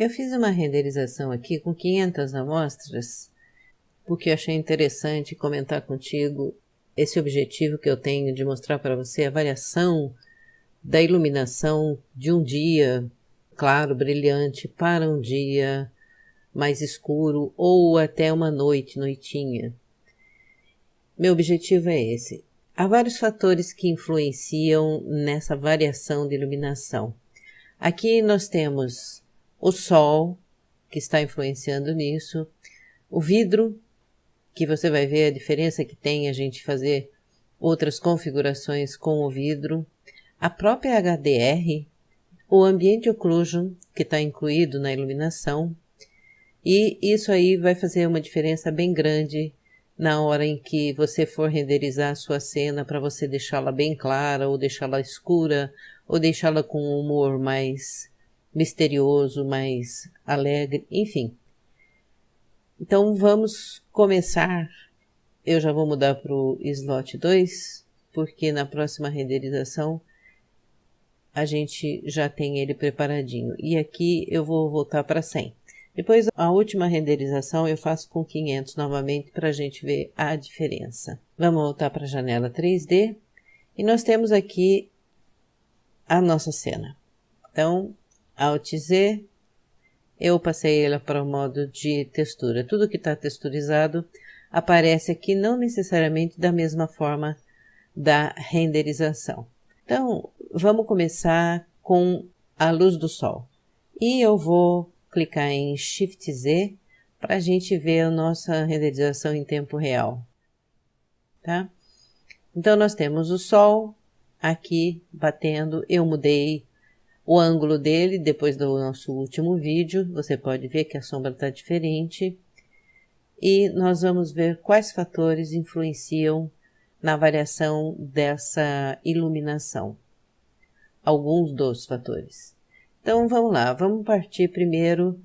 Eu fiz uma renderização aqui com 500 amostras, porque eu achei interessante comentar contigo esse objetivo que eu tenho de mostrar para você a variação da iluminação de um dia claro, brilhante, para um dia mais escuro ou até uma noitinha. Meu objetivo é esse. Há vários fatores que influenciam nessa variação de iluminação. Aqui nós temos o sol, que está influenciando nisso, o vidro, que você vai ver a diferença que tem a gente fazer outras configurações com o vidro, a própria HDR, o Ambient Occlusion, que está incluído na iluminação, e isso aí vai fazer uma diferença bem grande na hora em que você for renderizar a sua cena para você deixá-la bem clara, ou deixá-la escura, ou deixá-la com um humor mais misterioso, mais alegre, enfim. Então vamos começar. Eu já vou mudar para o slot 2, porque na próxima renderização a gente já tem ele preparadinho. E aqui eu vou voltar para 100. Depois, a última renderização eu faço com 500 novamente para a gente ver a diferença. Vamos voltar para a janela 3D. E nós temos aqui a nossa cena. Então, Alt Z, eu passei ela para o modo de textura. Tudo que está texturizado aparece aqui, não necessariamente da mesma forma da renderização. Então, vamos começar com a luz do sol. E eu vou clicar em Shift Z para a gente ver a nossa renderização em tempo real. Tá? Então, nós temos o sol aqui batendo. Eu mudei o ângulo dele depois do nosso último vídeo. Você pode ver que a sombra está diferente. E nós vamos ver quais fatores influenciam na variação dessa iluminação. Alguns dos fatores. Então, vamos lá. Vamos partir primeiro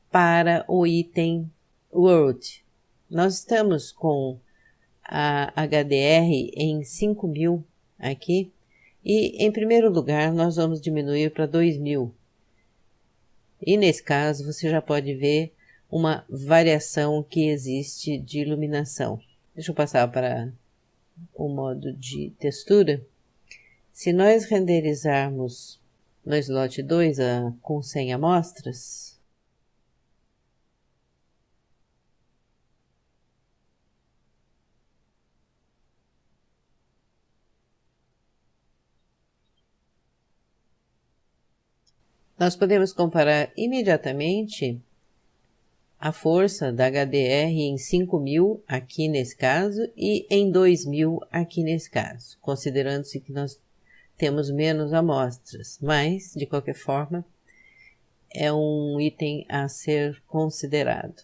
para o item World. Nós estamos com a HDR em 5000 aqui. E, em primeiro lugar, nós vamos diminuir para 2000. E, nesse caso, você já pode ver uma variação que existe de iluminação. Deixa eu passar para o modo de textura. Se nós renderizarmos no slot 2 com 100 amostras, nós podemos comparar imediatamente a força da HDR em 5000 aqui nesse caso e em 2000 aqui nesse caso, considerando-se que nós temos menos amostras, mas, de qualquer forma, é um item a ser considerado.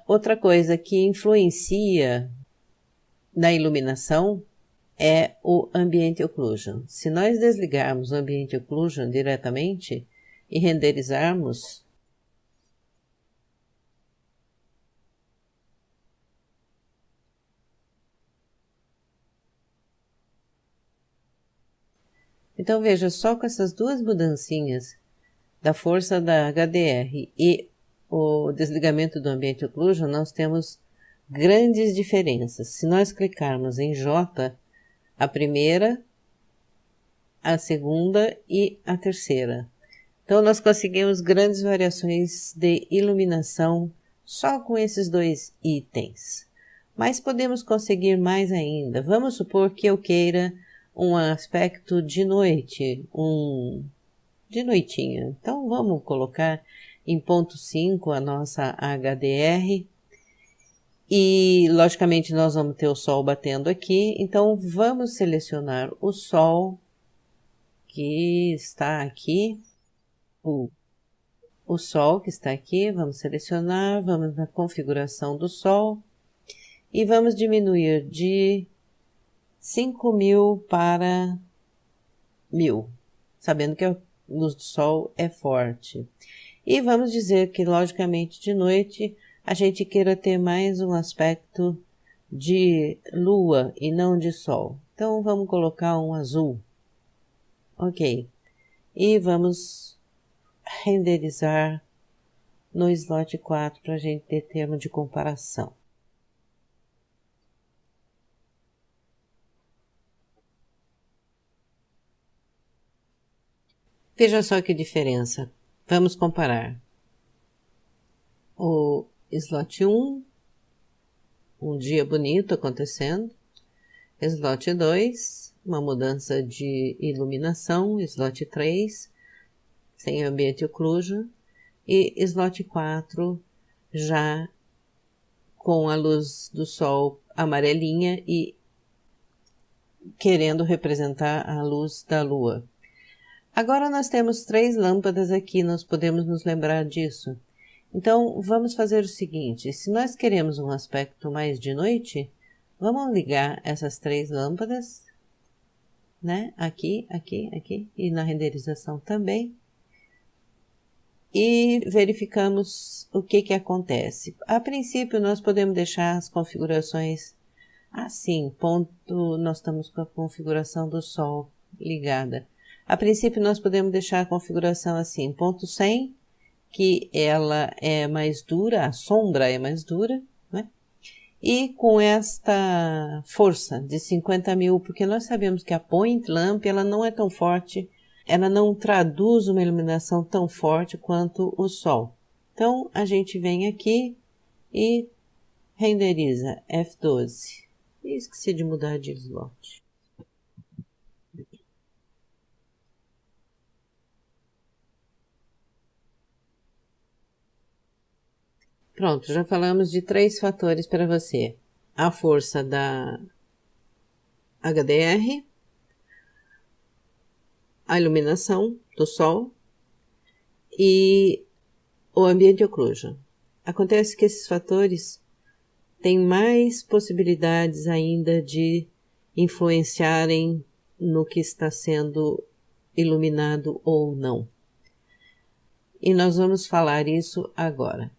Outra coisa que influencia na iluminação é o Ambient Occlusion. Se nós desligarmos o Ambient Occlusion diretamente e renderizarmos, então veja, só com essas duas mudancinhas da força da HDR e o desligamento do Ambient Occlusion, nós temos grandes diferenças. Se nós clicarmos em J, a primeira, a segunda e a terceira. Então, nós conseguimos grandes variações de iluminação só com esses dois itens. Mas podemos conseguir mais ainda. Vamos supor que eu queira um aspecto de noite, de noitinha. Então, vamos colocar em ponto 5 a nossa HDR. E, logicamente, nós vamos ter o sol batendo aqui. Então, vamos selecionar o sol que está aqui. O sol que está aqui, vamos selecionar, vamos na configuração do sol. E vamos diminuir de 5000 para 1000, sabendo que a luz do sol é forte. E vamos dizer que, logicamente, de noite, a gente queira ter mais um aspecto de lua e não de sol. Então, vamos colocar um azul. Ok. E vamos renderizar no slot 4 para a gente ter termo de comparação. Veja só que diferença. Vamos comparar. O slot 1, um dia bonito acontecendo. Slot 2, uma mudança de iluminação. Slot 3, sem ambiente occlusion. E slot 4, já com a luz do sol amarelinha e querendo representar a luz da lua. Agora nós temos 3 lâmpadas aqui, nós podemos nos lembrar disso. Então, vamos fazer o seguinte, se nós queremos um aspecto mais de noite, vamos ligar essas 3 lâmpadas, né? Aqui, aqui, aqui, e na renderização também. E verificamos o que acontece. A princípio, nós podemos deixar as configurações assim, nós estamos com a configuração do sol ligada. A princípio, nós podemos deixar a configuração assim, ponto 100, que ela é mais dura, a sombra é mais dura, né? E com esta força de 50.000, porque nós sabemos que a point lamp, ela não é tão forte, ela não traduz uma iluminação tão forte quanto o sol. Então, a gente vem aqui e renderiza F12. E esqueci de mudar de slot. Pronto, já falamos de 3 fatores para você. A força da HDR, a iluminação do sol e o ambiente occlusion. Acontece que esses fatores têm mais possibilidades ainda de influenciarem no que está sendo iluminado ou não. E nós vamos falar isso agora.